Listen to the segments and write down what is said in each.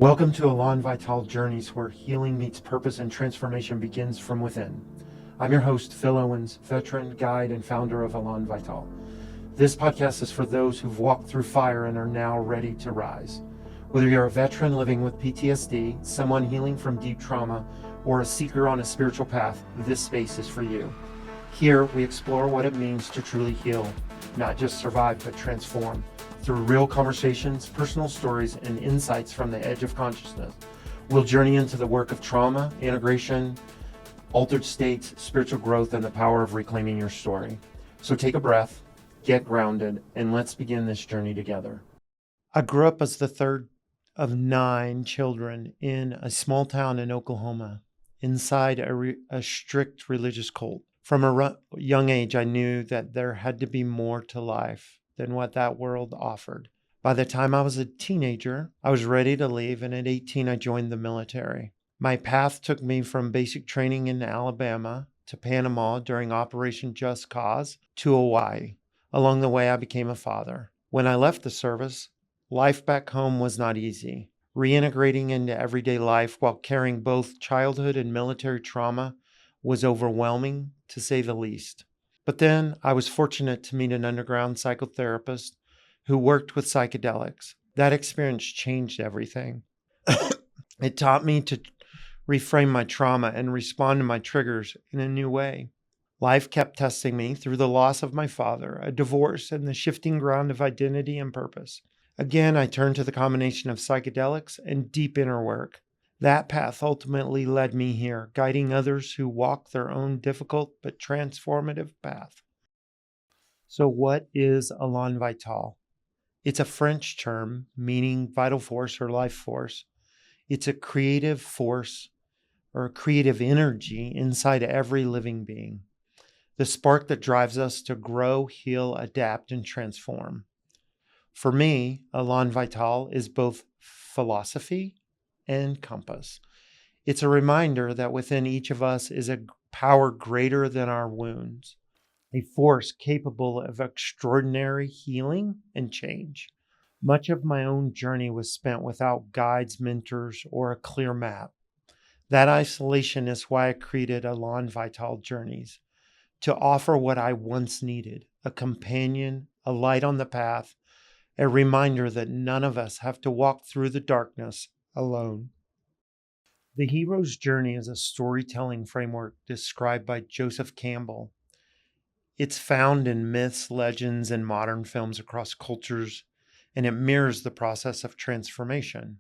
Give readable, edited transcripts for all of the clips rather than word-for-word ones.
Welcome to Elan Vital Journeys, where healing meets purpose and transformation begins from within. I'm your host, Phil Owens, veteran, guide, and founder of Elan Vital. This podcast is for those who've walked through fire and are now ready to rise. Whether you're a veteran living with PTSD, someone healing from deep trauma, or a seeker on a spiritual path, this space is for you. Here, we explore what it means to truly heal, not just survive, but transform. Through real conversations, personal stories, and insights from the edge of consciousness, we'll journey into the work of trauma, integration, altered states, spiritual growth, and the power of reclaiming your story. So take a breath, get grounded, and let's begin this journey together. I grew up as the third of 9 children in a small town in Oklahoma, inside a strict religious cult. From a young age, I knew that there had to be more to life than what that world offered. By the time I was a teenager, I was ready to leave, and at 18, I joined the military. My path took me from basic training in Alabama to Panama during Operation Just Cause to Hawaii. Along the way, I became a father. When I left the service, life back home was not easy. Reintegrating into everyday life while carrying both childhood and military trauma was overwhelming, to say the least. But then I was fortunate to meet an underground psychotherapist who worked with psychedelics. That experience changed everything. It taught me to reframe my trauma and respond to my triggers in a new way. Life kept testing me through the loss of my father, a divorce, and the shifting ground of identity and purpose. Again, I turned to the combination of psychedelics and deep inner work. That path ultimately led me here, guiding others who walk their own difficult but transformative path. So what is Elan Vital? It's a French term meaning vital force or life force. It's a creative force or a creative energy inside every living being. The spark that drives us to grow, heal, adapt, and transform. For me, Elan Vital is both philosophy and compass. It's a reminder that within each of us is a power greater than our wounds, a force capable of extraordinary healing and change. Much of my own journey was spent without guides, mentors, or a clear map. That isolation is why I created Elan Vital Journeys, to offer what I once needed: a companion, a light on the path, a reminder that none of us have to walk through the darkness alone. The hero's journey is a storytelling framework described by Joseph Campbell. It's found in myths, legends, and modern films across cultures, and it mirrors the process of transformation.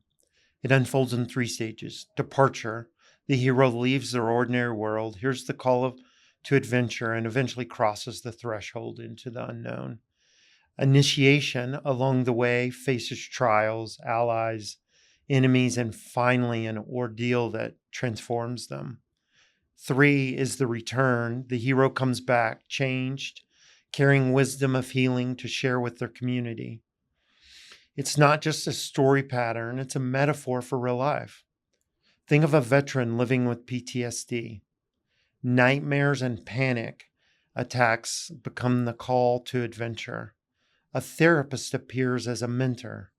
It unfolds in 3 stages. Departure: the hero leaves their ordinary world, hears the call to adventure, and eventually crosses the threshold into the unknown. Initiation: along the way, faces trials, allies, enemies, and finally an ordeal that transforms them. 3 is the return. The hero comes back, changed, carrying wisdom of healing to share with their community. It's not just a story pattern, it's a metaphor for real life. Think of a veteran living with PTSD. Nightmares and panic attacks become the call to adventure. A therapist appears as a mentor.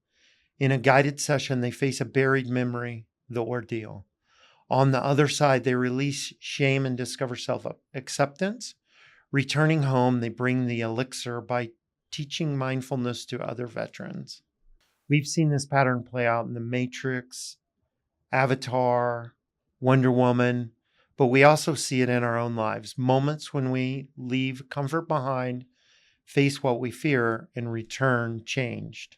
In a guided session, they face a buried memory, the ordeal. On the other side, they release shame and discover self-acceptance. Returning home, they bring the elixir by teaching mindfulness to other veterans. We've seen this pattern play out in The Matrix, Avatar, Wonder Woman, but we also see it in our own lives. Moments when we leave comfort behind, face what we fear, and return changed.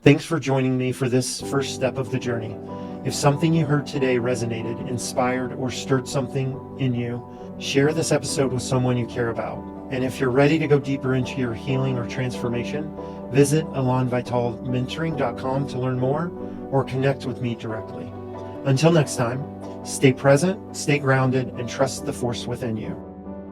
Thanks for joining me for this first step of the journey. If something you heard today resonated, inspired, or stirred something in you, share this episode with someone you care about. And if you're ready to go deeper into your healing or transformation, visit elanvitalmentoring.com to learn more or connect with me directly. Until next time, stay present, stay grounded, and trust the force within you.